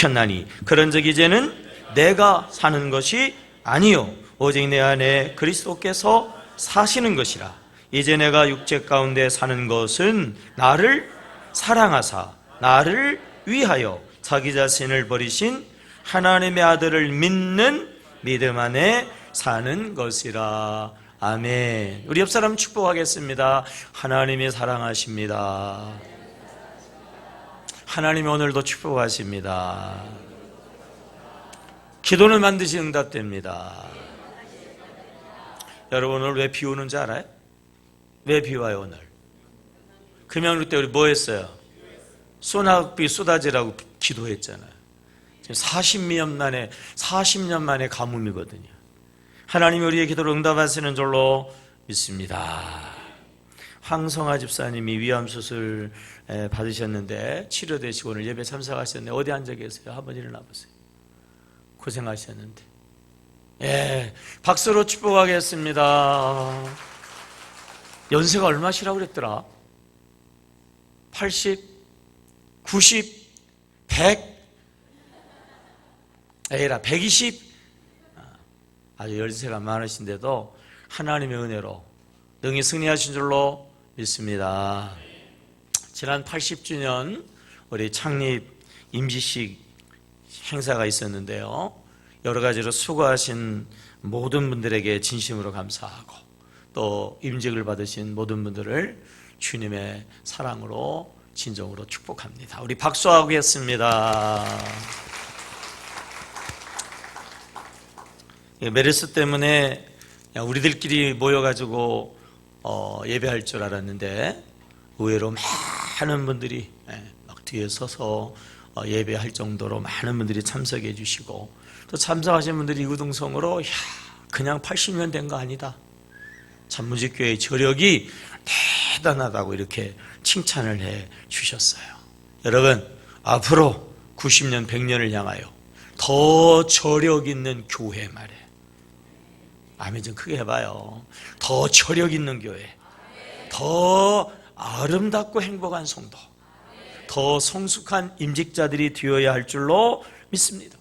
하셨나니 그런즉 이제는 내가 사는 것이 아니요 오직 내 안에 그리스도께서 사시는 것이라. 이제 내가 육체 가운데 사는 것은 나를 사랑하사 나를 위하여 자기 자신을 버리신 하나님의 아들을 믿는 믿음 안에 사는 것이라. 아멘. 우리 옆 사람 축복하겠습니다. 하나님이 사랑하십니다. 하나님이 오늘도 축복하십니다. 기도는 반드시 응답됩니다. 여러분 오늘 왜 비 오는지 알아요? 왜 비 와요 오늘? 금요일 때 우리 뭐 했어요? 소낙비 쏟아지라고 기도했잖아요. 지금 40년 만에 가뭄이거든요. 하나님이 우리의 기도를 응답하시는 줄로 믿습니다. 황성아 집사님이 위암수술 받으셨는데 치료되시고 오늘 예배 참석하셨는데 어디 앉아 계세요? 한번 일어나 보세요. 고생하셨는데. 예, 박수로 축복하겠습니다. 연세가 얼마시라고 그랬더라? 80, 90, 100, 에이라 120. 아주 연세가 많으신데도 하나님의 은혜로 능히 승리하신 줄로 믿습니다. 지난 80주년 우리 창립 임시식 행사가 있었는데요. 여러 가지로 수고하신 모든 분들에게 진심으로 감사하고 또 임직을 받으신 모든 분들을 주님의 사랑으로 진정으로 축복합니다. 우리 박수하겠습니다. 메르스 때문에 우리들끼리 모여가지고 예배할 줄 알았는데 의외로 많은 분들이 막 뒤에 서서 예배할 정도로 많은 분들이 참석해 주시고 또 참석하신 분들이 이구동성으로 그냥 80년 된 거 아니다. 참무직교회의 저력이 대단하다고 이렇게 칭찬을 해 주셨어요. 여러분 앞으로 90년, 100년을 향하여 더 저력 있는 교회 말이에요. 아멘 좀 크게 해봐요. 더 저력 있는 교회, 더 아름답고 행복한 성도, 더 성숙한 임직자들이 되어야 할 줄로 믿습니다.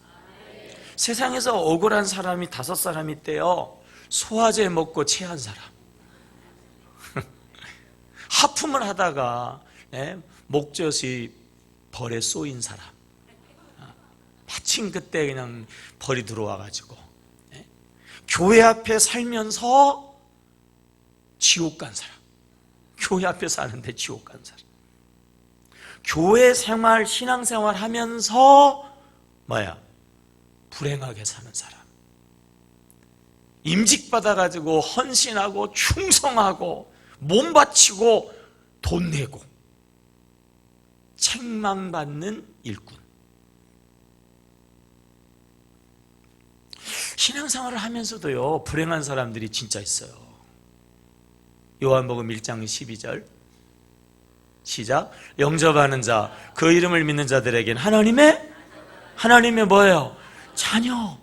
세상에서 억울한 사람이 5사람 있대요. 소화제 먹고 체한 사람, 하품을 하다가 목젖이 벌에 쏘인 사람, 마침 그때 그냥 벌이 들어와가지고 교회 앞에 살면서 지옥 간 사람, 교회 앞에 사는데 지옥 간 사람, 교회 생활, 신앙생활 하면서 불행하게 사는 사람, 임직 받아가지고 헌신하고 충성하고 몸 바치고 돈 내고 책망받는 일꾼. 신앙생활을 하면서도요 불행한 사람들이 진짜 있어요. 요한복음 1장 12절 시작. 영접하는 자, 그 이름을 믿는 자들에겐 하나님의 뭐예요? 자녀.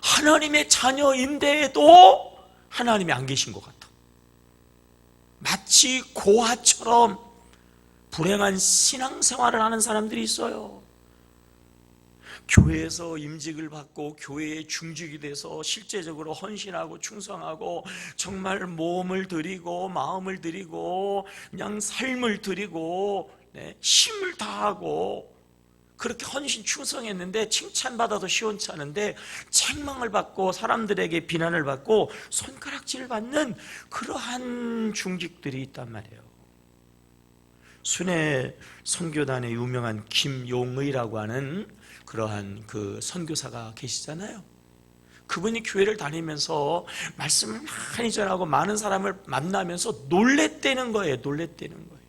하나님의 자녀인데도 하나님이 안 계신 것 같아. 마치 고아처럼 불행한 신앙생활을 하는 사람들이 있어요. 교회에서 임직을 받고 교회에 중직이 돼서 실제적으로 헌신하고 충성하고 정말 몸을 드리고 마음을 드리고 그냥 삶을 드리고 힘을 다하고 그렇게 헌신 충성했는데 칭찬받아도 시원찮은데 책망을 받고 사람들에게 비난을 받고 손가락질을 받는 그러한 중직들이 있단 말이에요. 순회 선교단의 유명한 김용의라고 하는 그러한 그 선교사가 계시잖아요. 그분이 교회를 다니면서 말씀을 많이 전하고 많은 사람을 만나면서 놀랬다는 거예요. 놀랬다는 거예요.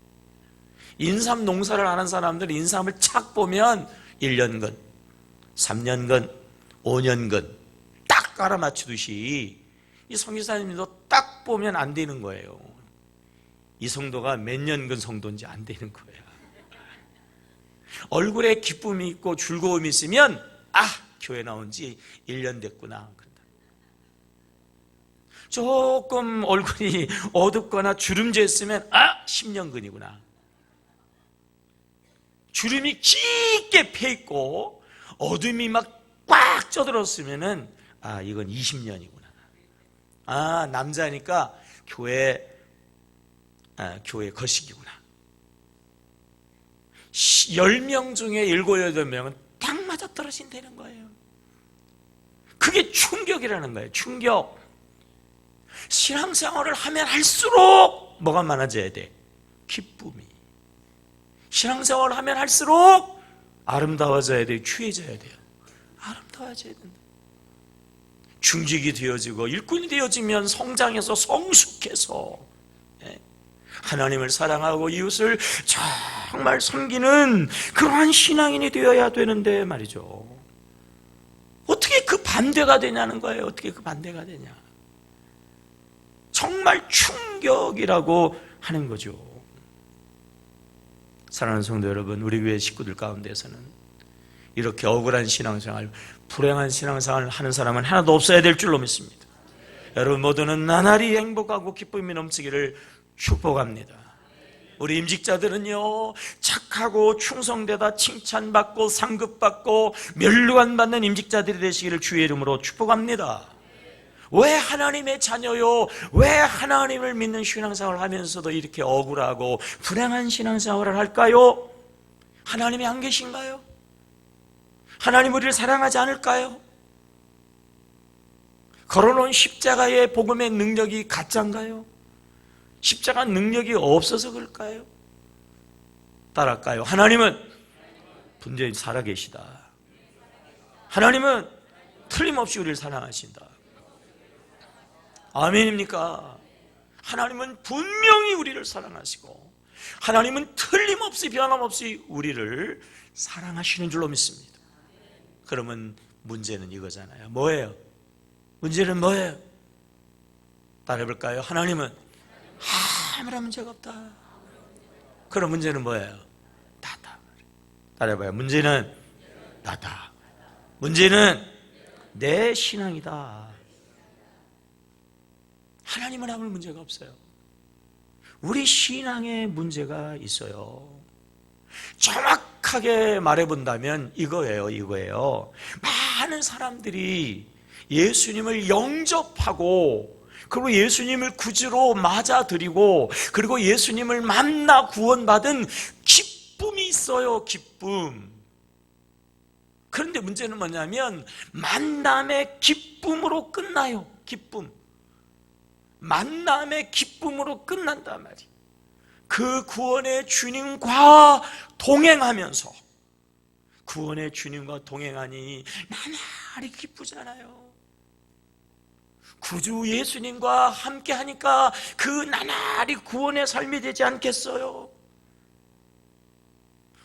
인삼 농사를 하는 사람들은 인삼을 착 보면 1년근, 3년근, 5년근 딱 깔아맞추듯이 이 선교사님도 딱 보면 안 되는 거예요. 이 성도가 몇 년근 성도인지 안 되는 거예요. 얼굴에 기쁨이 있고 즐거움이 있으면 교회 나온 지 1년 됐구나. 조금 얼굴이 어둡거나 주름져 있으면 10년근이구나. 주름이 깊게 펴 있고 어둠이 막 꽉 쪄들었으면은 이건 20년이구나. 남자니까 교회 거식이구나. 10명 중에 7, 8명은 딱 맞아떨어진다는 거예요. 그게 충격이라는 거예요. 충격. 신앙생활을 하면 할수록 뭐가 많아져야 돼? 기쁨이. 신앙생활을 하면 할수록 아름다워져야 돼요. 취해져야 돼요. 아름다워져야 된다. 중직이 되어지고 일꾼이 되어지면 성장해서 성숙해서 하나님을 사랑하고 이웃을 정말 섬기는 그러한 신앙인이 되어야 되는데 말이죠. 어떻게 그 반대가 되냐는 거예요. 어떻게 그 반대가 되냐. 정말 충격이라고 하는 거죠. 사랑하는 성도 여러분, 우리 교회 식구들 가운데서는 이렇게 억울한 신앙생활, 불행한 신앙생활을 하는 사람은 하나도 없어야 될 줄로 믿습니다. 여러분 모두는 나날이 행복하고 기쁨이 넘치기를 축복합니다. 우리 임직자들은요, 착하고 충성되다 칭찬받고 상급받고 면류관 받는 임직자들이 되시기를 주의 이름으로 축복합니다. 왜 하나님의 자녀요, 왜 하나님을 믿는 신앙생활을 하면서도 이렇게 억울하고 불행한 신앙생활을 할까요? 하나님이 안 계신가요? 하나님 우리를 사랑하지 않을까요? 걸어놓은 십자가의 복음의 능력이 가짜인가요? 십자가 능력이 없어서 그럴까요? 따랄까요? 하나님은 분명히 살아계시다. 하나님은 틀림없이 우리를 사랑하신다. 아멘입니까? 하나님은 분명히 우리를 사랑하시고 하나님은 틀림없이 변함없이 우리를 사랑하시는 줄로 믿습니다. 그러면 문제는 이거잖아요. 뭐예요? 문제는 뭐예요? 따라해볼까요? 하나님은 아무런 문제가 없다. 그럼 문제는 뭐예요? 나다. 따라해봐요. 문제는 나다. 문제는 내 신앙이다. 하나님은 아무 문제가 없어요. 우리 신앙에 문제가 있어요. 정확하게 말해본다면 이거예요. 많은 사람들이 예수님을 영접하고 그리고 예수님을 구주로 맞아들이고 그리고 예수님을 만나 구원받은 기쁨이 있어요. 기쁨. 그런데 문제는 뭐냐면 만남의 기쁨으로 끝나요. 기쁨. 만남의 기쁨으로 끝난단 말이에요. 그 구원의 주님과 동행하면서 구원의 주님과 동행하니 나날이 기쁘잖아요. 구주 예수님과 함께 하니까 그 나날이 구원의 삶이 되지 않겠어요?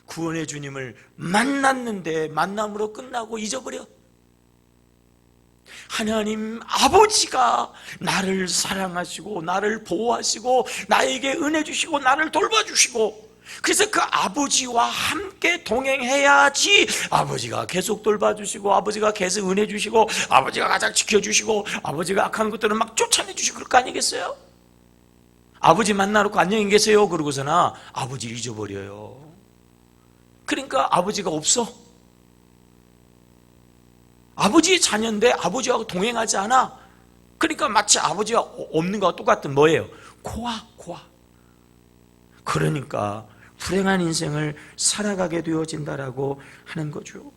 구원의 주님을 만났는데 만남으로 끝나고 잊어버려. 하나님 아버지가 나를 사랑하시고 나를 보호하시고 나에게 은혜 주시고 나를 돌봐주시고 그래서 그 아버지와 함께 동행해야지 아버지가 계속 돌봐주시고 아버지가 계속 은혜 주시고 아버지가 가장 지켜주시고 아버지가 악한 것들을 막 쫓아내주시고 그럴 거 아니겠어요? 아버지 만나놓고 안녕히 계세요 그러고서나 아버지를 잊어버려요. 그러니까 아버지가 없어. 아버지의 자녀인데 아버지하고 동행하지 않아. 그러니까 마치 아버지가 없는 것과 똑같은 뭐예요? 코아. 그러니까 불행한 인생을 살아가게 되어진다라고 하는 거죠.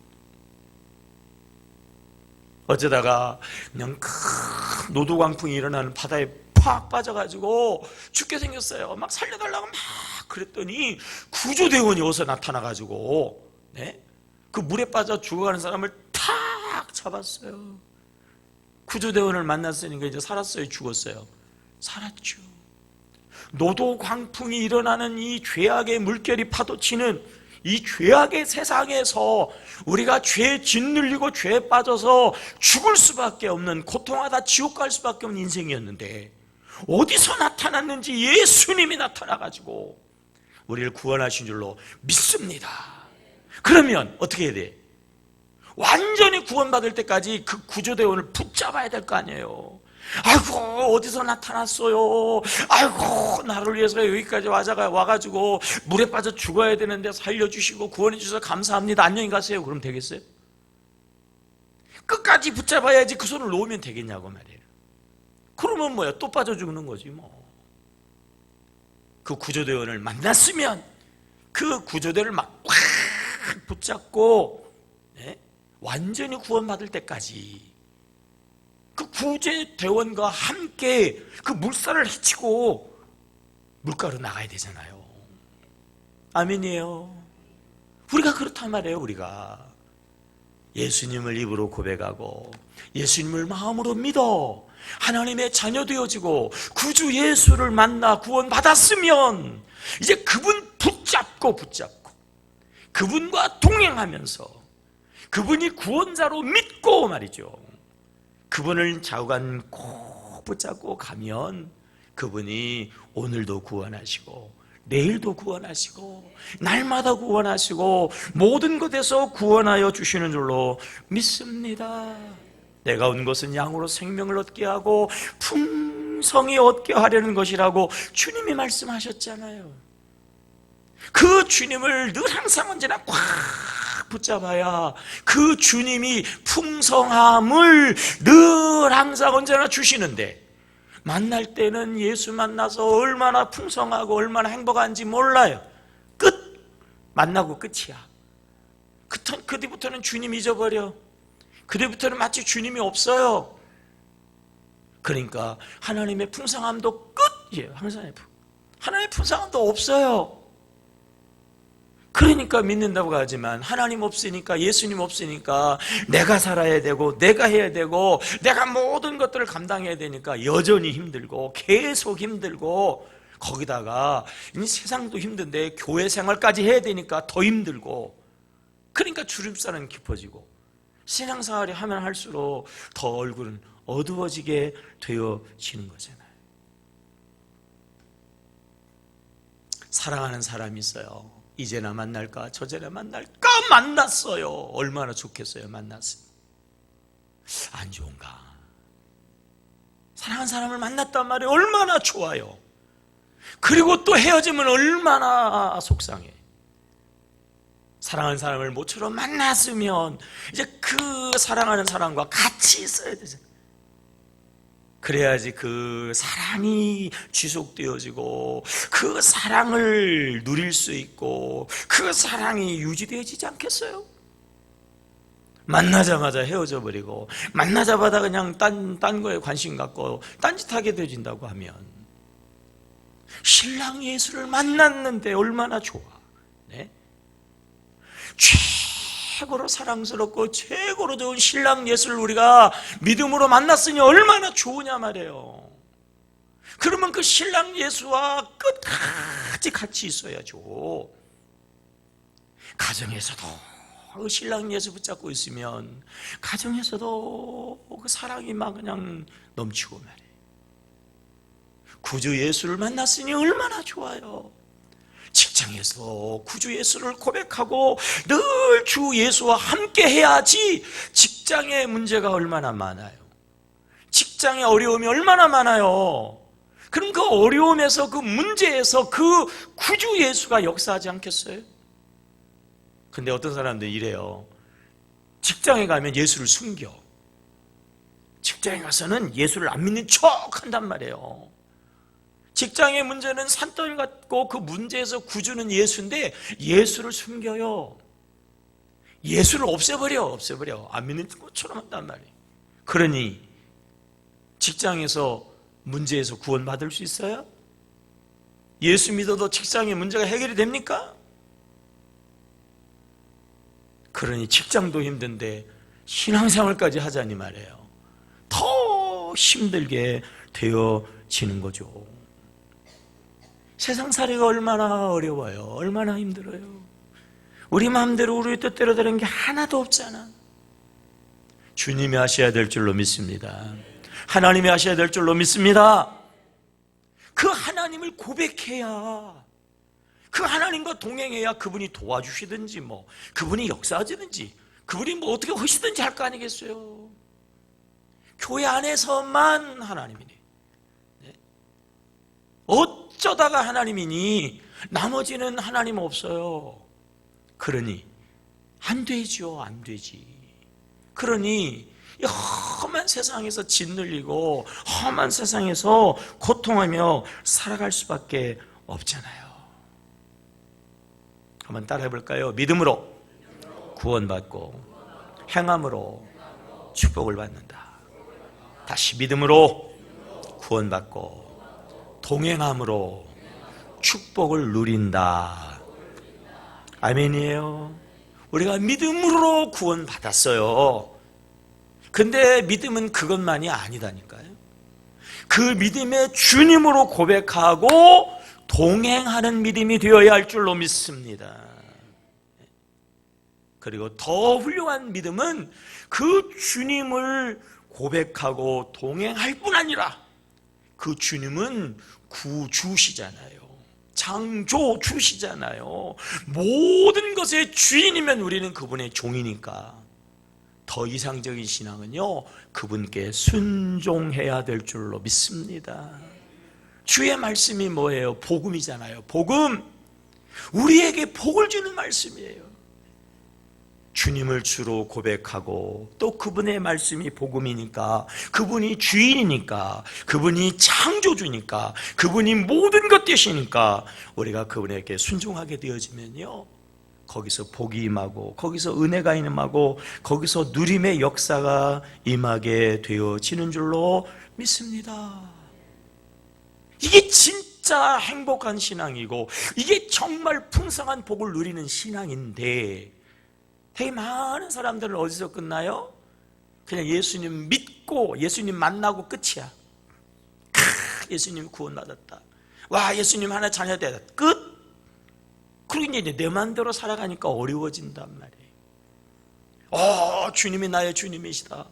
어쩌다가 그냥 큰 노도광풍이 일어나는 바다에 팍 빠져가지고 죽게 생겼어요. 막 살려달라고 막 그랬더니 구조대원이 어서 나타나가지고 그 물에 빠져 죽어가는 사람을 탁 잡았어요. 구조대원을 만났으니까 이제 살았어요? 죽었어요? 살았죠. 노도 광풍이 일어나는 이 죄악의 물결이 파도치는 이 죄악의 세상에서 우리가 죄에 짓눌리고 죄에 빠져서 죽을 수밖에 없는 고통하다 지옥 갈 수밖에 없는 인생이었는데 어디서 나타났는지 예수님이 나타나가지고 우리를 구원하신 줄로 믿습니다. 그러면 어떻게 해야 돼? 완전히 구원받을 때까지 그 구조대원을 붙잡아야 될 거 아니에요. 아이고 어디서 나타났어요. 아이고 나를 위해서 여기까지 와가지고 물에 빠져 죽어야 되는데 살려주시고 구원해 주셔서 감사합니다. 안녕히 가세요. 그럼 되겠어요? 끝까지 붙잡아야지 그 손을 놓으면 되겠냐고 말이에요. 그러면 뭐야, 또 빠져 죽는 거지 뭐. 그 구조대원을 만났으면 그 구조대를 막 꽉 붙잡고 완전히 구원받을 때까지 그 구조대원과 함께 그 물살을 헤치고 물가로 나가야 되잖아요. 아멘이에요. 우리가 그렇단 말이에요. 우리가 예수님을 입으로 고백하고 예수님을 마음으로 믿어 하나님의 자녀 되어지고 구주 예수를 만나 구원받았으면 이제 그분 붙잡고 그분과 동행하면서 그분이 구원자로 믿고 말이죠, 그분을 좌우간 꼭 붙잡고 가면 그분이 오늘도 구원하시고 내일도 구원하시고 날마다 구원하시고 모든 것에서 구원하여 주시는 줄로 믿습니다. 내가 온 것은 양으로 생명을 얻게 하고 풍성히 얻게 하려는 것이라고 주님이 말씀하셨잖아요. 그 주님을 늘 항상 언제나 꽉 붙잡아야 그 주님이 풍성함을 늘 항상 언제나 주시는데, 만날 때는 예수 만나서 얼마나 풍성하고 얼마나 행복한지 몰라요. 끝! 만나고 끝이야. 그 뒤부터는 주님 잊어버려. 그 뒤부터는 마치 주님이 없어요. 그러니까 하나님의 풍성함도 끝이에요. 하나님의 풍성함도 없어요. 그러니까 믿는다고 하지만 하나님 없으니까, 예수님 없으니까 내가 살아야 되고 내가 해야 되고 내가 모든 것들을 감당해야 되니까 여전히 힘들고 계속 힘들고, 거기다가 이 세상도 힘든데 교회 생활까지 해야 되니까 더 힘들고, 그러니까 주름살은 깊어지고 신앙생활이 하면 할수록 더 얼굴은 어두워지게 되어지는 거잖아요. 사랑하는 사람이 있어요. 이제나 만날까 저제나 만날까 만났어요. 얼마나 좋겠어요. 만났어요. 안 좋은가? 사랑하는 사람을 만났단 말이에요. 얼마나 좋아요. 그리고 또 헤어지면 얼마나 속상해. 사랑하는 사람을 모처럼 만났으면 이제 그 사랑하는 사람과 같이 있어야 되잖아요. 그래야지 그 사랑이 지속되어지고 그 사랑을 누릴 수 있고 그 사랑이 유지되어지지 않겠어요? 만나자마자 헤어져 버리고 만나자마자 그냥 딴 거에 관심 갖고 딴짓하게 되어진다고 하면, 신랑 예수를 만났는데 얼마나 좋아. 네? 최고로 사랑스럽고 최고로 좋은 신랑 예수를 우리가 믿음으로 만났으니 얼마나 좋으냐 말이에요. 그러면 그 신랑 예수와 끝까지 같이 있어야죠. 가정에서도 그 신랑 예수 붙잡고 있으면 가정에서도 그 사랑이 막 그냥 넘치고 말이에요. 구주 예수를 만났으니 얼마나 좋아요. 직장에서 구주 예수를 고백하고 늘 주 예수와 함께 해야지. 직장의 문제가 얼마나 많아요. 직장의 어려움이 얼마나 많아요. 그럼 그 어려움에서, 그 문제에서 그 구주 예수가 역사하지 않겠어요? 근데 어떤 사람들이 이래요. 직장에 가면 예수를 숨겨. 직장에 가서는 예수를 안 믿는 척 한단 말이에요. 직장의 문제는 산더미 같고 그 문제에서 구주는 예수인데 예수를 숨겨요. 예수를 없애버려. 안 믿는 것처럼 한단 말이에요. 그러니 직장에서 문제에서 구원받을 수 있어요? 예수 믿어도 직장의 문제가 해결이 됩니까? 그러니 직장도 힘든데 신앙생활까지 하자니 말이에요. 더 힘들게 되어지는 거죠. 세상살이가 얼마나 어려워요. 얼마나 힘들어요. 우리 마음대로 우리 뜻대로 되는 게 하나도 없잖아. 주님이 하셔야 될 줄로 믿습니다. 하나님이 하셔야 될 줄로 믿습니다. 그 하나님을 고백해야, 그 하나님과 동행해야 그분이 도와주시든지 뭐 그분이 역사하시든지 그분이 뭐 어떻게 하시든지 할 거 아니겠어요. 교회 안에서만 하나님이니. 어쩌다가 하나님이니 나머지는 하나님 없어요. 그러니 안 되죠. 안 되지. 그러니 이 험한 세상에서 짓눌리고 험한 세상에서 고통하며 살아갈 수밖에 없잖아요. 한번 따라해 볼까요? 믿음으로 구원받고 행함으로 축복을 받는다. 다시 믿음으로 구원받고 동행함으로 축복을 누린다. 아멘이에요. 우리가 믿음으로 구원받았어요. 근데 믿음은 그것만이 아니다니까요. 그 믿음의 주님으로 고백하고 동행하는 믿음이 되어야 할 줄로 믿습니다. 그리고 더 훌륭한 믿음은 그 주님을 고백하고 동행할 뿐 아니라 그 주님은 구주시잖아요. 창조주시잖아요. 모든 것의 주인이면 우리는 그분의 종이니까 더 이상적인 신앙은요, 그분께 순종해야 될 줄로 믿습니다. 주의 말씀이 뭐예요? 복음이잖아요. 복음. 우리에게 복을 주는 말씀이에요. 주님을 주로 고백하고 또 그분의 말씀이 복음이니까, 그분이 주인이니까, 그분이 창조주니까, 그분이 모든 것 되시니까 우리가 그분에게 순종하게 되어지면요, 거기서 복이 임하고 거기서 은혜가 임하고 거기서 누림의 역사가 임하게 되어지는 줄로 믿습니다. 이게 진짜 행복한 신앙이고 이게 정말 풍성한 복을 누리는 신앙인데, 되게 많은 사람들은 어디서 끝나요? 그냥 예수님 믿고 예수님 만나고 끝이야. 예수님 구원받았다. 와, 예수님 하나 자녀되다. 끝. 그리고 이제 내 마음대로 살아가니까 어려워진단 말이에요. 주님이 나의 주님이시다.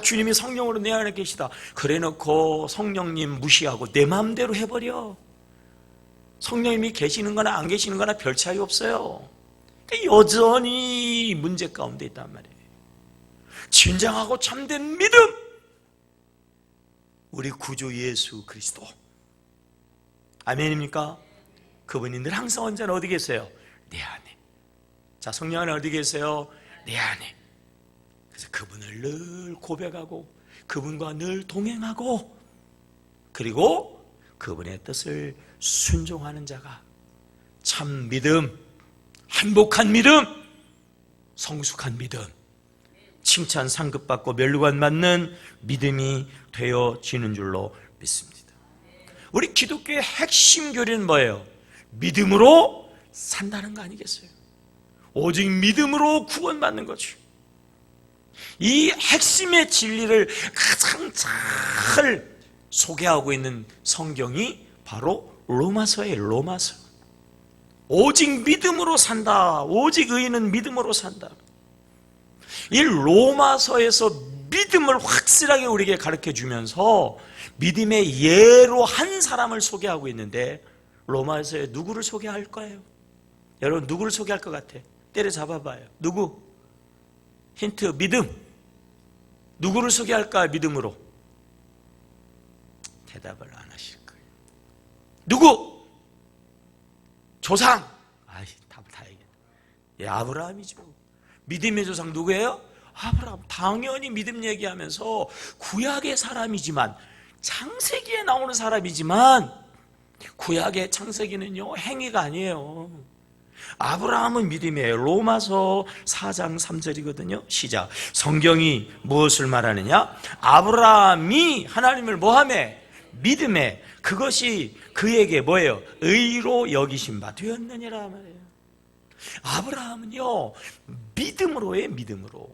주님이 성령으로 내 안에 계시다. 그래놓고 성령님 무시하고 내 마음대로 해버려. 성령님이 계시는 거나 안 계시는 거나 별 차이 없어요. 여전히 문제 가운데 있단 말이에요. 진정하고 참된 믿음, 우리 구주 예수 그리스도. 아멘입니까? 그분이 늘 항상 언제나 어디 계세요? 내 안에. 자, 성령 안에 어디 계세요? 내 안에. 그래서 그분을 늘 고백하고 그분과 늘 동행하고 그리고 그분의 뜻을 순종하는 자가 참 믿음, 행복한 믿음, 성숙한 믿음, 칭찬 상급받고 멸류관 받는 믿음이 되어지는 줄로 믿습니다. 우리 기독교의 핵심 교리는 뭐예요? 믿음으로 산다는 거 아니겠어요? 오직 믿음으로 구원받는 거죠. 이 핵심의 진리를 가장 잘 소개하고 있는 성경이 바로 로마서예요. 로마서. 오직 믿음으로 산다. 오직 의인은 믿음으로 산다. 이 로마서에서 믿음을 확실하게 우리에게 가르쳐 주면서 믿음의 예로 한 사람을 소개하고 있는데, 로마서에 누구를 소개할 거예요? 여러분, 누구를 소개할 것 같아? 때려잡아봐요. 누구? 힌트, 믿음. 누구를 소개할까요? 믿음으로. 대답을 안 하실 거예요. 누구? 조상. 답을 다 얘기해. 아브라함이죠. 믿음의 조상 누구예요? 아브라함. 당연히 믿음 얘기하면서 구약의 사람이지만, 창세기에 나오는 사람이지만, 구약의 창세기는요, 행위가 아니에요. 아브라함은 믿음이에요. 로마서 4장 3절이거든요. 시작. 성경이 무엇을 말하느냐? 아브라함이 하나님을 뭐하매? 믿음에. 그것이 그에게 뭐예요? 의로 여기신 바 되었느니라 말이에요. 아브라함은요, 믿음으로의 믿음으로.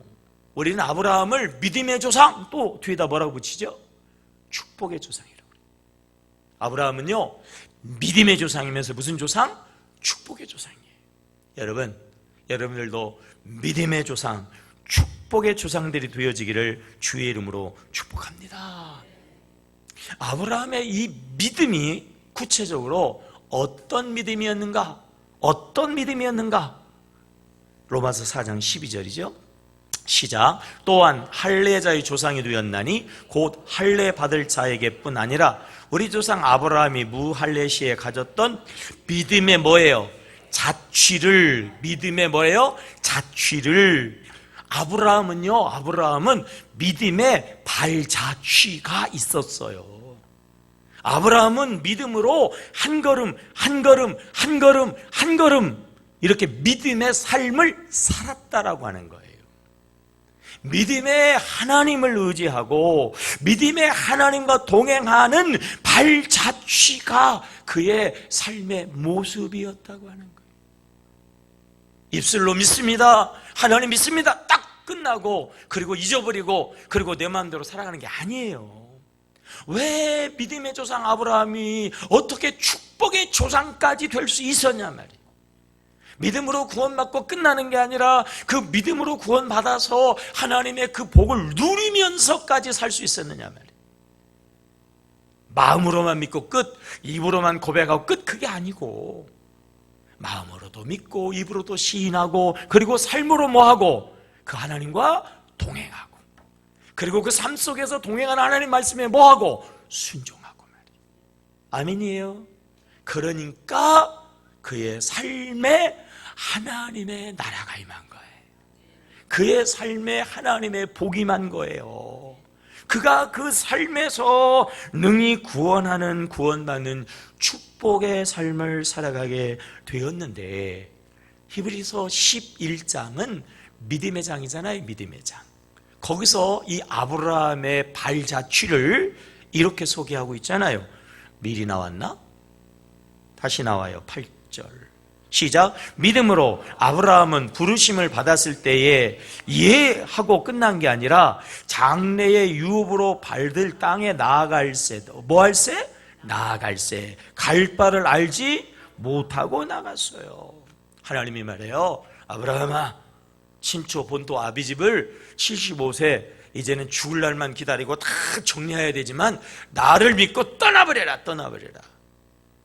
우리는 아브라함을 믿음의 조상, 또 뒤에다 뭐라고 붙이죠? 축복의 조상이라고. 아브라함은요, 믿음의 조상이면서 무슨 조상? 축복의 조상이에요. 여러분들도 믿음의 조상, 축복의 조상들이 되어지기를 주의 이름으로 축복합니다. 아브라함의 이 믿음이 구체적으로 어떤 믿음이었는가? 어떤 믿음이었는가? 로마서 4장 12절이죠. 시작. 또한 할례자의 조상이 되었나니 곧 할례 받을 자에게뿐 아니라 우리 조상 아브라함이 무할례 시에 가졌던 믿음의 뭐예요? 자취를. 믿음의 뭐예요? 자취를. 아브라함은 믿음의 발자취가 있었어요. 아브라함은 믿음으로 한 걸음 한 걸음 한 걸음 한 걸음 이렇게 믿음의 삶을 살았다라고 하는 거예요. 믿음의 하나님을 의지하고 믿음의 하나님과 동행하는 발자취가 그의 삶의 모습이었다고 하는 거예요. 입술로 믿습니다, 하나님 믿습니다, 딱 끝나고 그리고 잊어버리고 그리고 내 마음대로 살아가는 게 아니에요. 왜 믿음의 조상 아브라함이 어떻게 축복의 조상까지 될 수 있었냐 말이에요. 믿음으로 구원받고 끝나는 게 아니라 그 믿음으로 구원받아서 하나님의 그 복을 누리면서까지 살 수 있었느냐 말이에요. 마음으로만 믿고 끝, 입으로만 고백하고 끝, 그게 아니고 마음으로도 믿고 입으로도 시인하고 그리고 삶으로 뭐하고 그 하나님과 동행하고 그리고 그 삶 속에서 동행하는 하나님 말씀에 뭐하고 순종하고 말이에요. 아멘이에요. 그러니까 그의 삶에 하나님의 나라가 임한 거예요. 그의 삶에 하나님의 복이 임한 거예요. 그가 그 삶에서 능히 구원받는 축복의 삶을 살아가게 되었는데, 히브리서 11장은 믿음의 장이잖아요. 믿음의 장. 거기서 이 아브라함의 발자취를 이렇게 소개하고 있잖아요. 미리 나왔나? 다시 나와요. 8절 시작. 믿음으로 아브라함은 부르심을 받았을 때에 하고 끝난 게 아니라 장래의 유업으로 발들 땅에 나아갈새. 뭐 할새? 나아갈새. 갈 바를 알지 못하고 나갔어요. 하나님이 말해요. 아브라함아, 친초 본토 아비집을 75세 이제는 죽을 날만 기다리고 다 정리해야 되지만 나를 믿고 떠나버려라.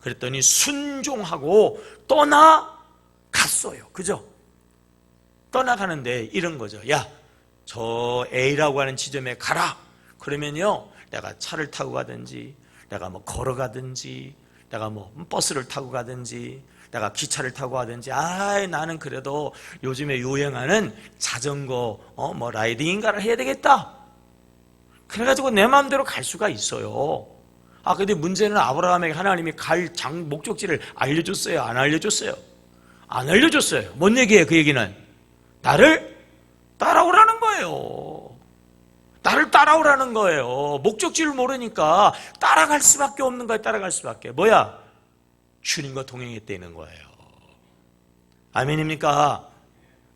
그랬더니 순종하고 떠나갔어요. 그죠? 떠나가는데 이런 거죠. 야, 저 A라고 하는 지점에 가라. 그러면요, 내가 차를 타고 가든지, 내가 뭐 걸어가든지, 내가 뭐 버스를 타고 가든지, 내가 기차를 타고 가든지, 나는 그래도 요즘에 유행하는 자전거, 라이딩인가를 해야 되겠다. 그래가지고 내 마음대로 갈 수가 있어요. 근데 문제는 아브라함에게 하나님이 갈 목적지를 알려줬어요? 안 알려줬어요? 안 알려줬어요. 뭔 얘기예요? 그 얘기는 나를 따라오라는 거예요. 나를 따라오라는 거예요. 목적지를 모르니까 따라갈 수밖에 없는 거예요. 따라갈 수밖에. 뭐야? 주님과 동행했다는 거예요. 아멘입니까?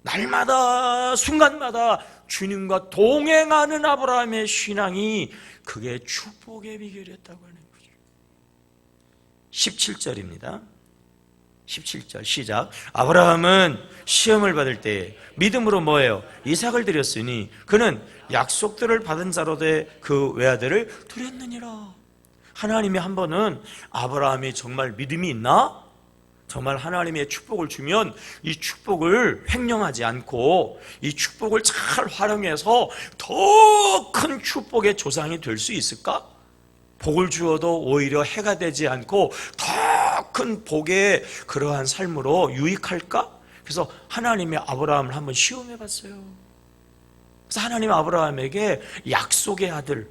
날마다 순간마다 주님과 동행하는 아브라함의 신앙이 그게 축복의 비결이었다고 하는 거죠. 17절입니다. 17절 시작. 아브라함은 시험을 받을 때 믿음으로 뭐예요? 이삭을 드렸으니 그는 약속들을 받은 자로 돼 그 외아들을 드렸느니라. 하나님이 한 번은 아브라함이 정말 믿음이 있나? 정말 하나님의 축복을 주면 이 축복을 횡령하지 않고 이 축복을 잘 활용해서 더 큰 축복의 조상이 될 수 있을까? 복을 주어도 오히려 해가 되지 않고 더 큰 복의 그러한 삶으로 유익할까? 그래서 하나님이 아브라함을 한번 시험해 봤어요. 그래서 하나님이 아브라함에게 약속의 아들,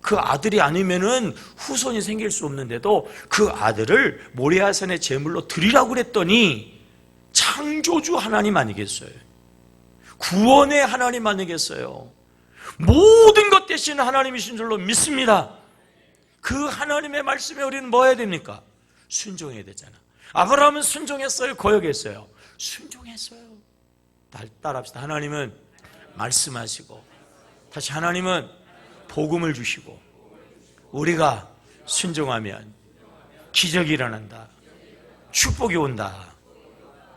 그 아들이 아니면은 후손이 생길 수 없는데도 그 아들을 모리아산의 제물로 드리라고 그랬더니 창조주 하나님 아니겠어요? 구원의 하나님 아니겠어요? 모든 것 대신 하나님이신 줄로 믿습니다. 그 하나님의 말씀에 우리는 뭐 해야 됩니까? 순종해야 되잖아. 아브라함은 순종했어요? 거역했어요? 순종했어요. 따라합시다. 하나님은 말씀하시고, 다시 하나님은 복음을 주시고, 우리가 순종하면 기적이 일어난다. 축복이 온다.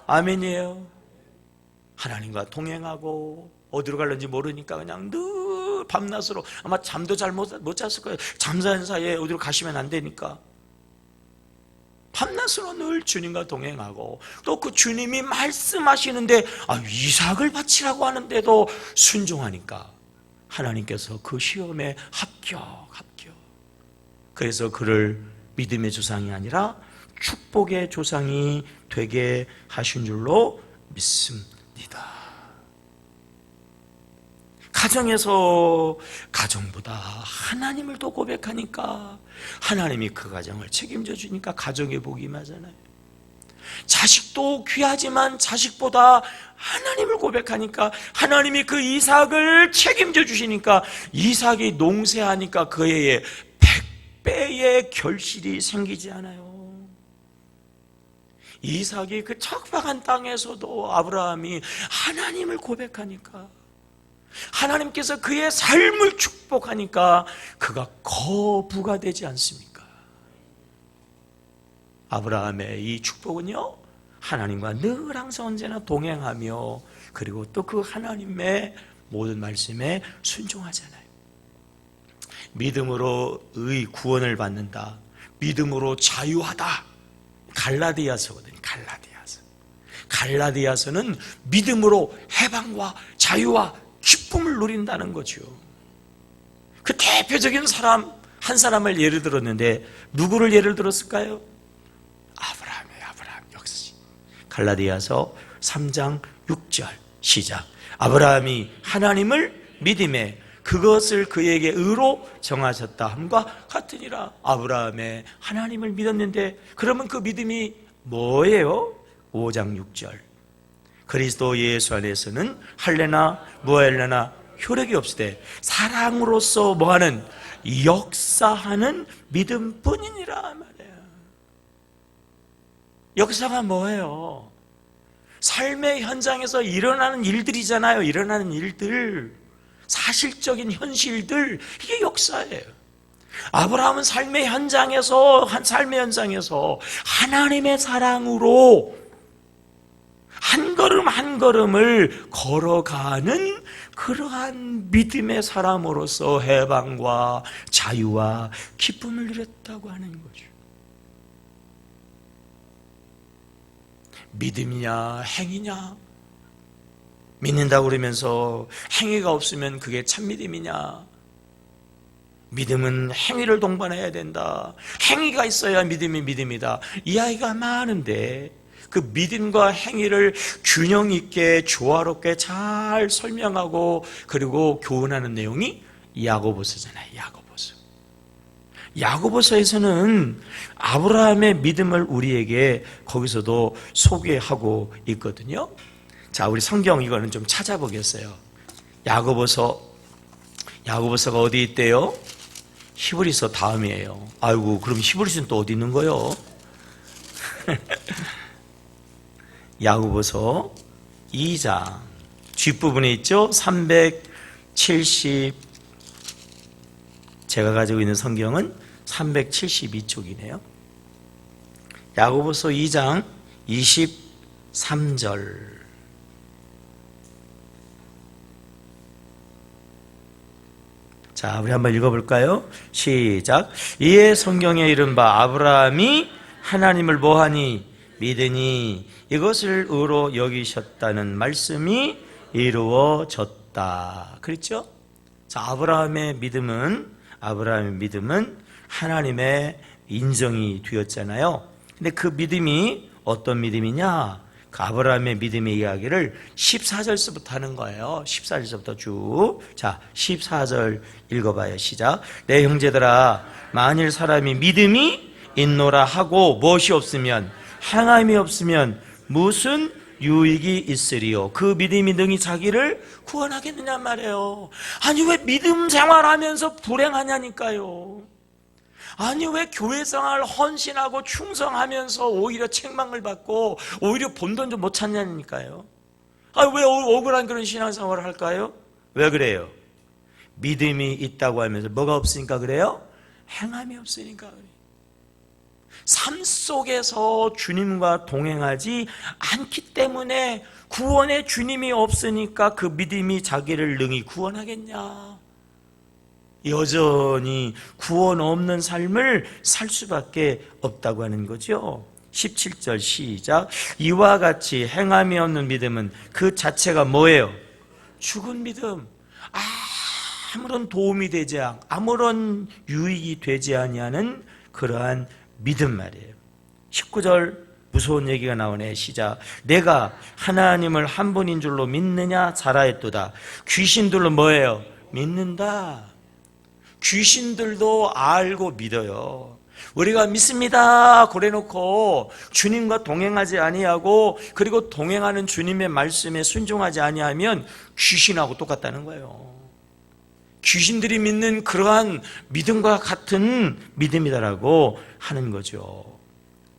아멘이에요. 하나님과 동행하고 어디로 갈는지 모르니까 그냥 늘 밤낮으로 아마 잠도 잘 못 잤을 거예요. 잠자는 사이에 어디로 가시면 안 되니까. 밤낮으로 늘 주님과 동행하고 또 그 주님이 말씀하시는데 이삭을 바치라고 하는데도 순종하니까 하나님께서 그 시험에 합격. 그래서 그를 믿음의 조상이 아니라 축복의 조상이 되게 하신 줄로 믿습니다. 가정에서 가정보다 하나님을 더 고백하니까 하나님이 그 가정을 책임져 주니까 가정의 복이 임하잖아요. 자식도 귀하지만 자식보다 하나님을 고백하니까 하나님이 그 이삭을 책임져 주시니까 이삭이 농사하니까 그 해에 100배의 결실이 생기지 않아요. 이삭이 그 척박한 땅에서도 아브라함이 하나님을 고백하니까 하나님께서 그의 삶을 축복하니까 그가 거부가 되지 않습니까? 아브라함의 이 축복은요, 하나님과 늘 항상 언제나 동행하며 그리고 또 그 하나님의 모든 말씀에 순종하잖아요. 믿음으로 의 구원을 받는다. 믿음으로 자유하다. 갈라디아서거든요. 갈라디아서는 믿음으로 해방과 자유와 기쁨을 누린다는 거죠. 그 대표적인 사람 한 사람을 예를 들었는데 누구를 예를 들었을까요? 아브라함 역시. 갈라디아서 3장 6절 시작. 아브라함이 하나님을 믿음에 그것을 그에게 의로 정하셨다 함과 같으니라. 아브라함의 하나님을 믿었는데 그러면 그 믿음이 뭐예요? 5장 6절. 그리스도 예수 안에서는 할례나 무할례나 효력이 없으되 사랑으로서 뭐하는 역사하는 믿음뿐이니라 말이에요. 역사가 뭐예요? 삶의 현장에서 일어나는 일들이잖아요. 일어나는 일들, 사실적인 현실들, 이게 역사예요. 아브라함은 삶의 현장에서 하나님의 사랑으로 한 걸음 한 걸음을 걸어가는 그러한 믿음의 사람으로서 해방과 자유와 기쁨을 누렸다고 하는 거죠. 믿음이냐 행위냐? 믿는다고 그러면서 행위가 없으면 그게 참 믿음이냐? 믿음은 행위를 동반해야 된다. 행위가 있어야 믿음이 믿음이다. 이야기가 많은데 그 믿음과 행위를 균형 있게 조화롭게 잘 설명하고 그리고 교훈하는 내용이 야고보서잖아요. 야고보서에서는 아브라함의 믿음을 우리에게 거기서도 소개하고 있거든요. 자, 우리 성경 이거는 좀 찾아보겠어요. 야고보서가 어디 있대요? 히브리서 다음이에요. 아이고, 그럼 히브리서는 또 어디 있는 거요? 야고보서 2장 뒷부분에 있죠? 370 제가 가지고 있는 성경은 372쪽이네요. 야고보서 2장 23절. 자, 우리 한번 읽어볼까요? 시작. 이에 성경에 이른바 아브라함이 하나님을 뭐하니? 믿으니 이것을 의로 여기셨다는 말씀이 이루어졌다. 그렇죠? 자, 아브라함의 믿음은 하나님의 인정이 되었잖아요. 근데 그 믿음이 어떤 믿음이냐? 그 아브라함의 믿음의 이야기를 14절서부터 하는 거예요. 14절서부터 쭉. 자, 14절 읽어봐요. 시작. 내 형제들아, 만일 사람이 믿음이 있노라 하고 무엇이 없으면, 행함이 없으면 무슨 유익이 있으리요? 그 믿음이 능히 자기를 구원하겠느냐 말이에요. 아니, 왜 믿음 생활하면서 불행하냐니까요. 아니, 왜 교회 생활 헌신하고 충성하면서 오히려 책망을 받고 오히려 본전 좀 못 찾냐니까요. 아, 왜 억울한 그런 신앙생활을 할까요? 왜 그래요? 믿음이 있다고 하면서 뭐가 없으니까 그래요? 행함이 없으니까 그래요. 삶 속에서 주님과 동행하지 않기 때문에 구원의 주님이 없으니까 그 믿음이 자기를 능히 구원하겠냐? 여전히 구원 없는 삶을 살 수밖에 없다고 하는 거죠. 17절 시작. 이와 같이 행함이 없는 믿음은 그 자체가 뭐예요? 죽은 믿음. 아무런 도움이 되지 않고 아무런 유익이 되지 아니하는 그러한 믿음 말이에요. 19절 무서운 얘기가 나오네. 시작. 내가 하나님을 한 분인 줄로 믿느냐 자라했도다. 귀신들로 뭐예요? 믿는다. 귀신들도 알고 믿어요. 우리가 믿습니다 그래놓고 주님과 동행하지 아니하고 그리고 동행하는 주님의 말씀에 순종하지 아니하면 귀신하고 똑같다는 거예요. 귀신들이 믿는 그러한 믿음과 같은 믿음이다라고 하는 거죠.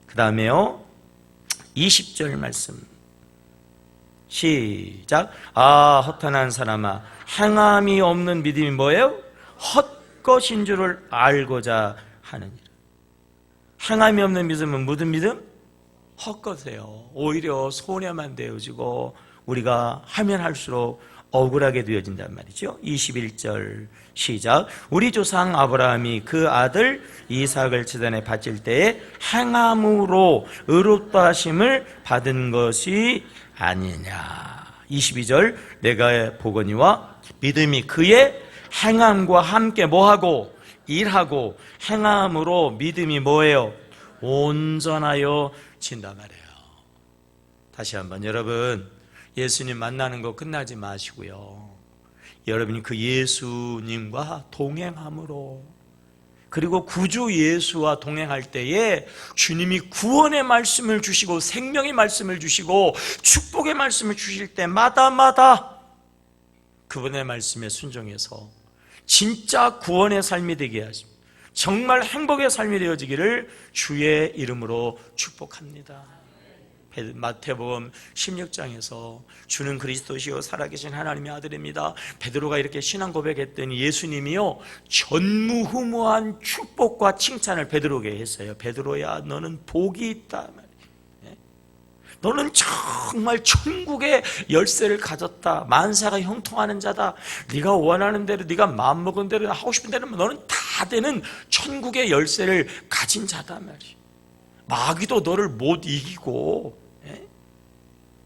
그 다음에요 20절 말씀 시작. 허탄한 사람아, 행함이 없는 믿음이 뭐예요? 헛것인 줄을 알고자 하느니라. 행함이 없는 믿음은 무슨 믿음? 헛것이에요. 오히려 손해만 되어지고 우리가 하면 할수록 억울하게 되어진단 말이죠. 21절 시작. 우리 조상 아브라함이 그 아들 이삭을 제단에 바칠 때에 행함으로 의롭다 하심을 받은 것이 아니냐. 22절 내가 보거니와 믿음이 그의 행함과 함께 뭐하고? 일하고 행함으로 믿음이 뭐예요? 온전하여 진단 말이에요. 다시 한번 여러분, 예수님 만나는 거 끝나지 마시고요. 여러분이 그 예수님과 동행함으로, 그리고 구주 예수와 동행할 때에 주님이 구원의 말씀을 주시고 생명의 말씀을 주시고 축복의 말씀을 주실 때마다 그분의 말씀에 순종해서 진짜 구원의 삶이 되게 하십니다. 정말 행복의 삶이 되어지기를 주의 이름으로 축복합니다. 마태복음 16장에서 주는 그리스도시요 살아계신 하나님의 아들입니다. 베드로가 이렇게 신앙 고백했더니 예수님이요 전무후무한 축복과 칭찬을 베드로에게 했어요. 베드로야, 너는 복이 있다. 너는 정말 천국의 열쇠를 가졌다. 만사가 형통하는 자다. 네가 원하는 대로, 네가 마음먹은 대로, 하고 싶은 대로 너는 다 되는 천국의 열쇠를 가진 자다 말이야. 마귀도 너를 못 이기고,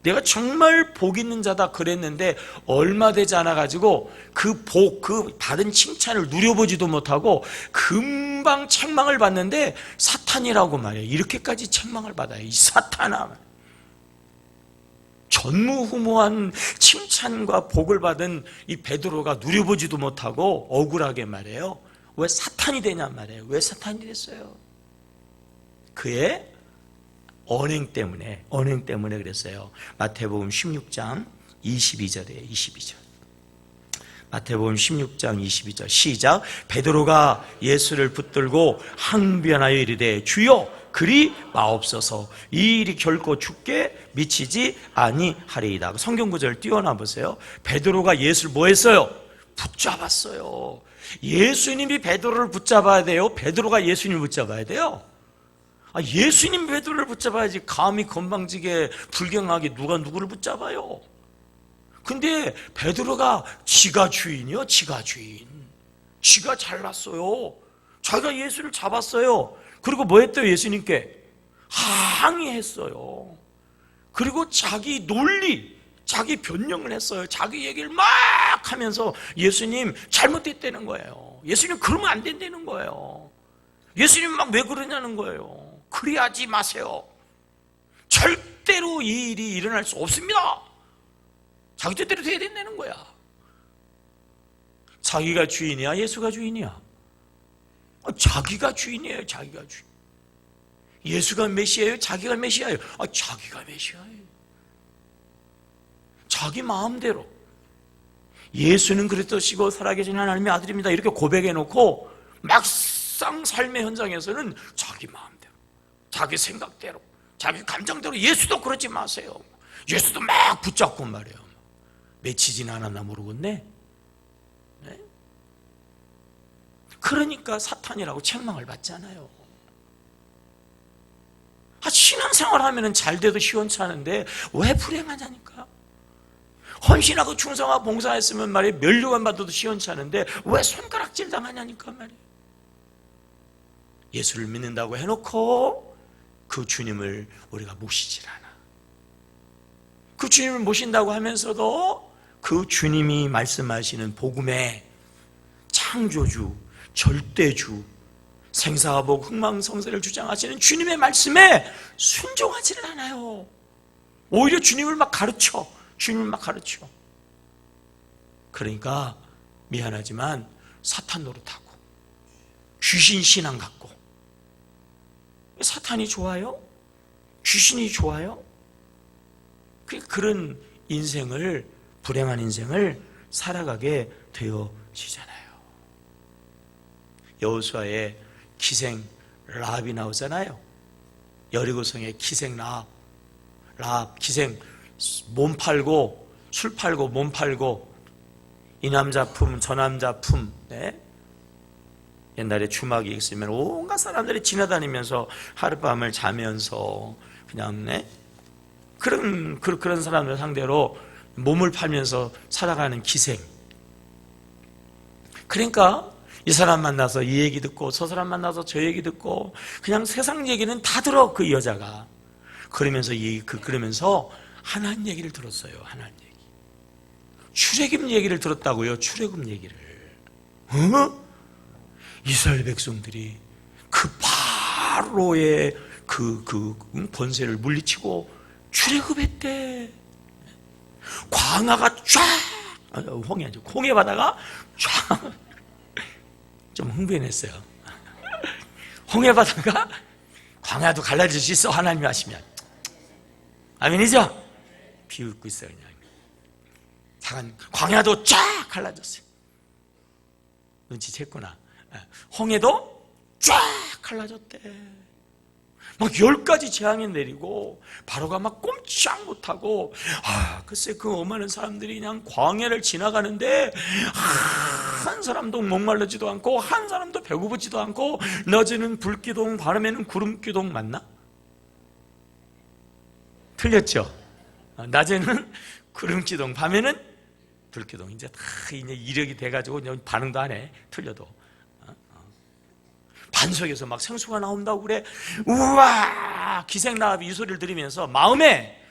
내가 정말 복 있는 자다 그랬는데 얼마 되지 않아가지고 그 복, 그 받은 칭찬을 누려보지도 못하고 금방 책망을 받는데 사탄이라고 말이에요. 이렇게까지 책망을 받아요. 이 사탄아. 전무후무한 칭찬과 복을 받은 이 베드로가 누려보지도 못하고 억울하게 말해요. 왜 사탄이 되냐 말이에요. 왜 사탄이 됐어요? 그의 언행 때문에 그랬어요. 마태복음 16장 22절이에요. 22절. 마태복음 16장 22절 시작. 베드로가 예수를 붙들고 항변하여 이르되 주여 그리 마옵소서. 이 일이 결코 죽게 미치지 아니하리이다. 성경 구절 띄워놔 보세요. 베드로가 예수를 뭐 했어요? 붙잡았어요. 예수님이 베드로를 붙잡아야 돼요? 베드로가 예수님을 붙잡아야 돼요? 예수님 베드로를 붙잡아야지. 감히 건방지게 불경하게 누가 누구를 붙잡아요? 근데 베드로가 지가 주인이요. 지가 주인. 지가 잘났어요. 자기가 예수를 잡았어요. 그리고 뭐 했대요? 예수님께 항의했어요. 그리고 자기 논리, 자기 변명을 했어요. 자기 얘기를 막 하면서 예수님 잘못됐다는 거예요. 예수님 그러면 안 된다는 거예요. 예수님 막 왜 그러냐는 거예요. 그리하지 마세요. 절대로 이 일이 일어날 수 없습니다. 자기 뜻대로 돼야 된다는 거야. 자기가 주인이야? 예수가 주인이야? 자기가 주인이에요. 자기가 주인. 예수가 메시아예요? 자기가 메시아예요? 자기가 메시아예요. 자기 마음대로 예수는 그리스도시고 살아계신 하나님의 아들입니다 이렇게 고백해놓고 막상 삶의 현장에서는 자기 마음대로, 자기 생각대로, 자기 감정대로. 예수도 그러지 마세요. 예수도 막 붙잡고 말이에요. 맺히진 않았나 모르겠네. 네? 그러니까 사탄이라고 책망을 받잖아요. 신앙생활 하면 잘 돼도 시원찮은데 왜 불행하냐니까. 헌신하고 충성하고 봉사했으면 말이에요, 면류관 받아도 시원찮은데 왜 손가락질 당하냐니까 말이에요. 예수를 믿는다고 해놓고 그 주님을 우리가 모시질 않아. 그 주님을 모신다고 하면서도 그 주님이 말씀하시는 복음의 창조주, 절대주, 생사복, 흥망성쇠를 주장하시는 주님의 말씀에 순종하지를 않아요. 오히려 주님을 막 가르쳐. 주님을 막 가르쳐. 그러니까 미안하지만 사탄 노릇하고 귀신 신앙 갖고. 사탄이 좋아요? 귀신이 좋아요? 그런 인생을, 불행한 인생을 살아가게 되어지잖아요. 여호수아의 기생 라합이 나오잖아요. 여리고성의 기생 라합 기생, 몸 팔고 술 팔고 몸 팔고 이 남자 품 저 남자 품, 네? 옛날에 주막이 있으면 온갖 사람들이 지나다니면서 하룻밤을 자면서 그냥, 네? 그런 사람들 상대로 몸을 팔면서 살아가는 기생. 그러니까 이 사람 만나서 이 얘기 듣고 저 사람 만나서 저 얘기 듣고 그냥 세상 얘기는 다 들어. 그 여자가 그러면서 하나님 얘기를 들었어요. 하나님 얘기. 출애굽 얘기를 들었다고요. 출애굽 얘기를. 이스라엘 백성들이 그 바로의 그 권세를 물리치고 출애굽했대. 광야가 쫙, 홍해 바다가 쫙. 좀 흥분했어요. 홍해 바다가 광야도 갈라질 수 있어, 하나님이 하시면. 아멘이죠? 비웃고 있어요, 그냥. 작은 광야도 쫙 갈라졌어요. 눈치챘구나. 홍해도 쫙 갈라졌대. 막 10가지 재앙이 내리고 바로가 막 꼼짝 못하고, 글쎄 그 어마어마한 사람들이 그냥 광야를 지나가는데 한 사람도 목말르지도 않고 한 사람도 배고프지도 않고, 낮에는 불기둥 밤에는 구름기둥. 맞나? 틀렸죠? 낮에는 구름기둥 밤에는 불기둥. 이제 다 이력이 돼가지고 반응도 안 해. 틀려도. 반석에서 막 생수가 나온다고 그래. 우와! 기생라합이 이 소리를 들으면서 마음에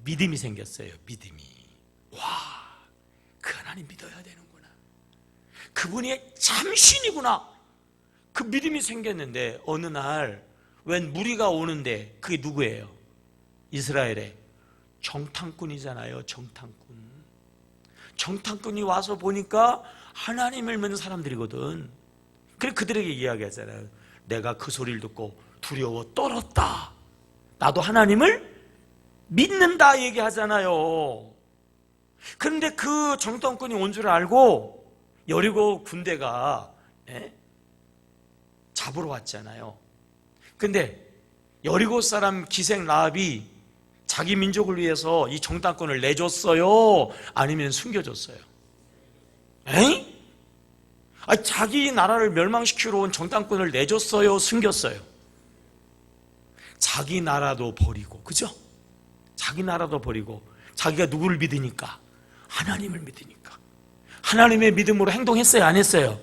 믿음이 생겼어요. 믿음이. 와, 그 하나님 믿어야 되는구나. 그분이 참신이구나. 그 믿음이 생겼는데 어느 날 웬 무리가 오는데 그게 누구예요? 이스라엘의 정탐꾼이잖아요. 정탐꾼이 와서 보니까 하나님을 믿는 사람들이거든. 그래 그들에게 이야기하잖아요. 내가 그 소리를 듣고 두려워 떨었다. 나도 하나님을 믿는다 얘기하잖아요. 그런데 그 정탐꾼이 온 줄 알고 여리고 군대가 잡으러 왔잖아요. 근데 여리고 사람 기생 라합이 자기 민족을 위해서 이 정탐꾼을 내줬어요? 아니면 숨겨줬어요? 에이? 자기 나라를 멸망시키러 온 정탐꾼을 내줬어요? 숨겼어요? 자기 나라도 버리고, 그죠? 자기 나라도 버리고 자기가 누구를 믿으니까? 하나님을 믿으니까. 하나님의 믿음으로 행동했어요? 안 했어요?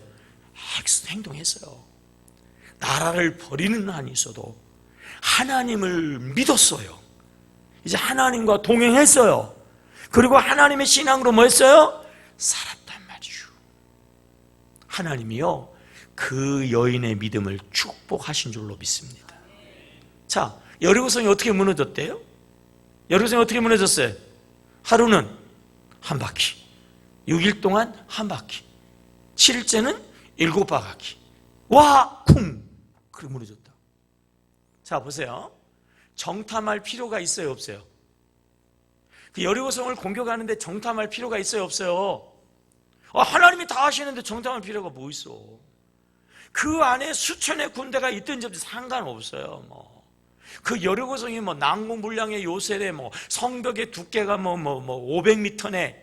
행동했어요. 나라를 버리는 한이 있어도 하나님을 믿었어요. 이제 하나님과 동행했어요. 그리고 하나님의 신앙으로 뭐 했어요? 살았단 말이죠. 하나님이요, 그 여인의 믿음을 축복하신 줄로 믿습니다. 자, 여리고성이 어떻게 무너졌대요? 여리고성이 어떻게 무너졌어요? 하루는 한 바퀴, 6일 동안 한 바퀴, 7일째는 7바퀴. 와, 쿵! 그렇게 무너졌다. 자, 보세요. 정탐할 필요가 있어요, 없어요? 그 여리고성을 공격하는데 정탐할 필요가 있어요, 없어요? 하나님이 다 하시는데 정탐할 필요가 뭐 있어? 그 안에 수천의 군대가 있든지 없든지 상관없어요. 그 여리고성이 난공불량의 요새래, 성벽의 두께가 500m네.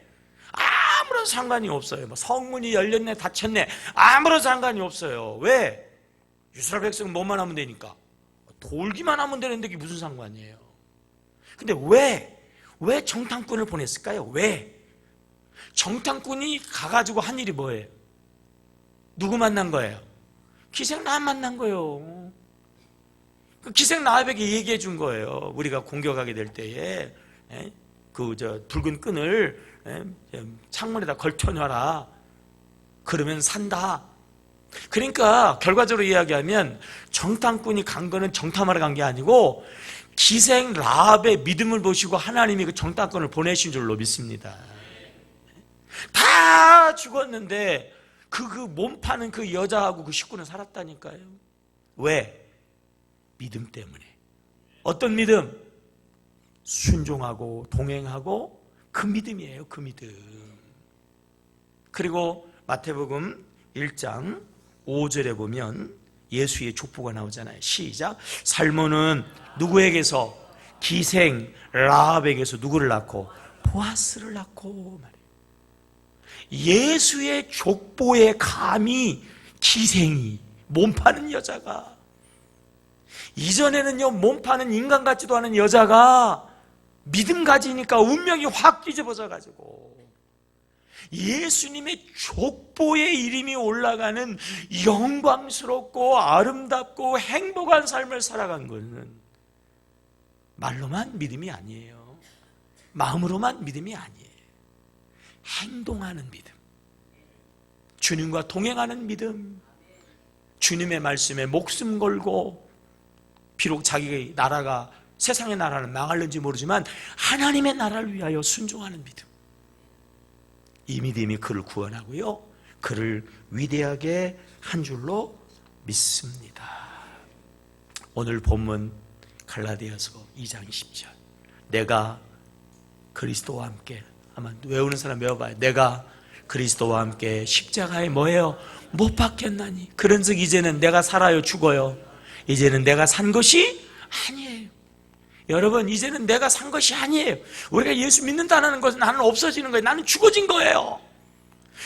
아무런 상관이 없어요. 성문이 열렸네, 닫혔네. 아무런 상관이 없어요. 왜? 이스라엘 백성 뭐만 하면 되니까. 돌기만 하면 되는데 그게 무슨 상관이에요? 근데 왜 정탐꾼을 보냈을까요? 왜? 정탐꾼이 가가지고 한 일이 뭐예요? 누구 만난 거예요? 기생라합 만난 거예요. 그 기생라합에게 얘기해 준 거예요. 우리가 공격하게 될 때에 붉은 끈을 창문에다 걸쳐놔라. 그러면 산다. 그러니까 결과적으로 이야기하면 정탐꾼이 간 거는 정탐하러 간 게 아니고 기생 라합의 믿음을 보시고 하나님이 그 정탐꾼을 보내신 줄로 믿습니다. 다 죽었는데 그 몸 파는 그 여자하고 그 식구는 살았다니까요. 왜? 믿음 때문에. 어떤 믿음? 순종하고 동행하고 그 믿음이에요. 그 믿음. 그리고 마태복음 1장 5절에 보면 예수의 족보가 나오잖아요. 시작. 살모는 누구에게서? 기생 라합에게서 누구를 낳고? 보아스를 낳고 말이에요. 예수의 족보에 감히 기생이, 몸 파는 여자가, 이전에는요 몸 파는 인간 같지도 않은 여자가 믿음 가지니까 운명이 확 뒤집어져 가지고 예수님의 족보에 이름이 올라가는 영광스럽고 아름답고 행복한 삶을 살아간 것은 말로만 믿음이 아니에요. 마음으로만 믿음이 아니에요. 행동하는 믿음, 주님과 동행하는 믿음, 주님의 말씀에 목숨 걸고, 비록 자기의 나라가, 세상의 나라는 망할는지 모르지만 하나님의 나라를 위하여 순종하는 믿음, 이 믿음이 그를 구원하고요 그를 위대하게 한 줄로 믿습니다. 오늘 본문 갈라디아서 2장 10절, 내가 그리스도와 함께, 아마 외우는 사람 외워봐요. 내가 그리스도와 함께 십자가에 뭐예요? 못 박혔나니 그런즉 이제는 내가 살아요 죽어요? 이제는 내가 산 것이 아니에요. 여러분, 이제는 내가 산 것이 아니에요. 우리가 예수 믿는다는 것은 나는 없어지는 거예요. 나는 죽어진 거예요.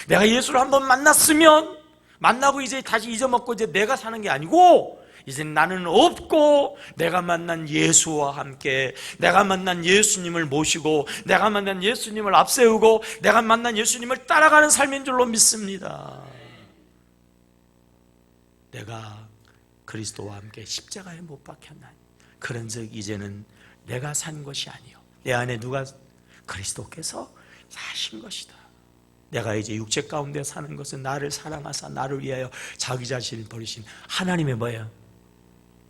내가 예수를 한번 만났으면 만나고 이제 다시 잊어먹고 이제 내가 사는 게 아니고, 이제 나는 없고 내가 만난 예수와 함께, 내가 만난 예수님을 모시고, 내가 만난 예수님을 앞세우고, 내가 만난 예수님을 따라가는 삶인 줄로 믿습니다. 내가 그리스도와 함께 십자가에 못 박혔나니 그런즉 이제는 내가 산 것이 아니요 내 안에 누가? 그리스도께서 사신 것이다. 내가 이제 육체 가운데 사는 것은 나를 사랑하사 나를 위하여 자기 자신을 버리신 하나님의 뭐예요?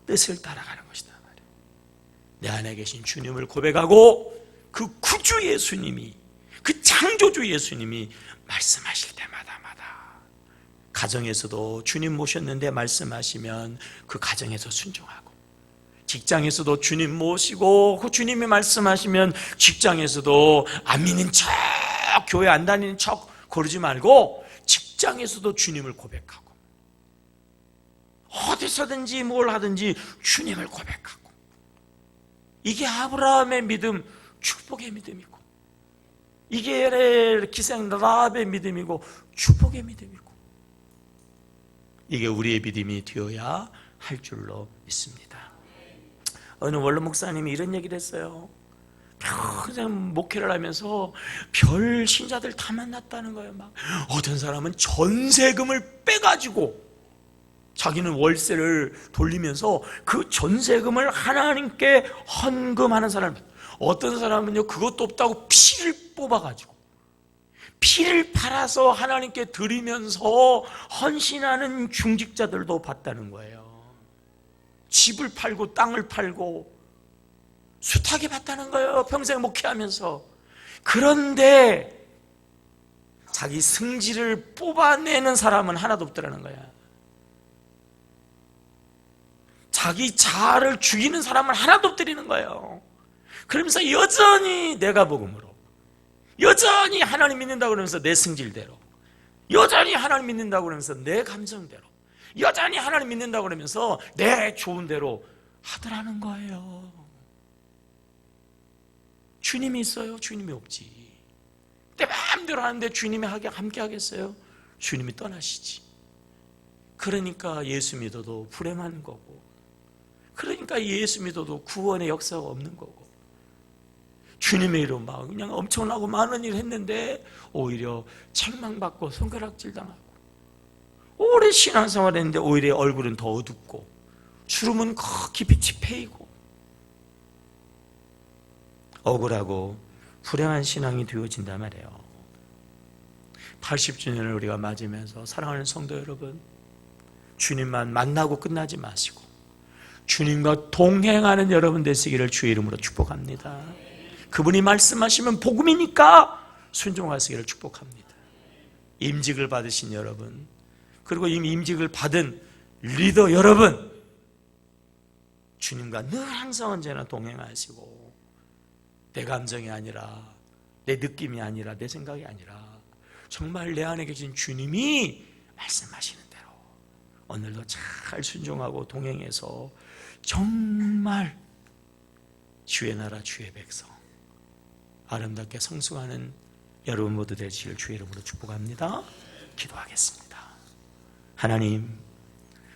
뜻을 따라가는 것이다. 내 안에 계신 주님을 고백하고 그 구주 예수님이, 그 창조주 예수님이 말씀하실 때마다 가정에서도 주님 모셨는데 말씀하시면 그 가정에서 순종하고, 직장에서도 주님 모시고 그 주님이 말씀하시면 직장에서도 안 믿는 척, 교회 안 다니는 척 그러지 말고 직장에서도 주님을 고백하고, 어디서든지 뭘 하든지 주님을 고백하고, 이게 아브라함의 믿음, 축복의 믿음이고, 이게 기생 라합의 믿음이고 축복의 믿음이고, 이게 우리의 믿음이 되어야 할 줄로 믿습니다. 어느 원로 목사님이 이런 얘기를 했어요. 평생 목회를 하면서 별 신자들 다 만났다는 거예요. 막 어떤 사람은 전세금을 빼가지고 자기는 월세를 돌리면서 그 전세금을 하나님께 헌금하는 사람, 어떤 사람은요 그것도 없다고 피를 뽑아가지고 피를 팔아서 하나님께 드리면서 헌신하는 중직자들도 봤다는 거예요. 집을 팔고 땅을 팔고 숱하게 봤다는 거예요, 평생 목회하면서. 그런데 자기 승질을 뽑아내는 사람은 하나도 없더라는 거야. 자기 자아를 죽이는 사람은 하나도 없더라는 거예요. 그러면서 여전히 내가 복음으로, 여전히 하나님 믿는다고 그러면서 내 승질대로, 여전히 하나님 믿는다고 그러면서 내 감정대로, 여전히 하나님 믿는다고 그러면서 내 좋은 대로 하더라는 거예요. 주님이 있어요? 주님이 없지. 내 마음대로 하는데 주님이 함께 하겠어요? 주님이 떠나시지. 그러니까 예수 믿어도 불행한 거고, 그러니까 예수 믿어도 구원의 역사가 없는 거고, 주님의 이름 막 그냥 엄청나고 많은 일을 했는데 오히려 책망받고 손가락질 당하고, 오래 신앙생활 했는데 오히려 얼굴은 더 어둡고 주름은 그렇게 빛이 패이고 억울하고 불행한 신앙이 되어진단 말이에요. 80주년을 우리가 맞으면서 사랑하는 성도 여러분, 주님만 만나고 끝나지 마시고 주님과 동행하는 여러분 되시기를 주의 이름으로 축복합니다. 그분이 말씀하시면 복음이니까 순종하시기를 축복합니다. 임직을 받으신 여러분, 그리고 이미 임직을 받은 리더 여러분, 주님과 늘 항상 언제나 동행하시고 내 감정이 아니라, 내 느낌이 아니라, 내 생각이 아니라 정말 내 안에 계신 주님이 말씀하시는 대로 오늘도 잘 순종하고 동행해서 정말 주의 나라 주의 백성 아름답게 성숙하는 여러분 모두 되시길 주의 이름으로 축복합니다. 기도하겠습니다. 하나님,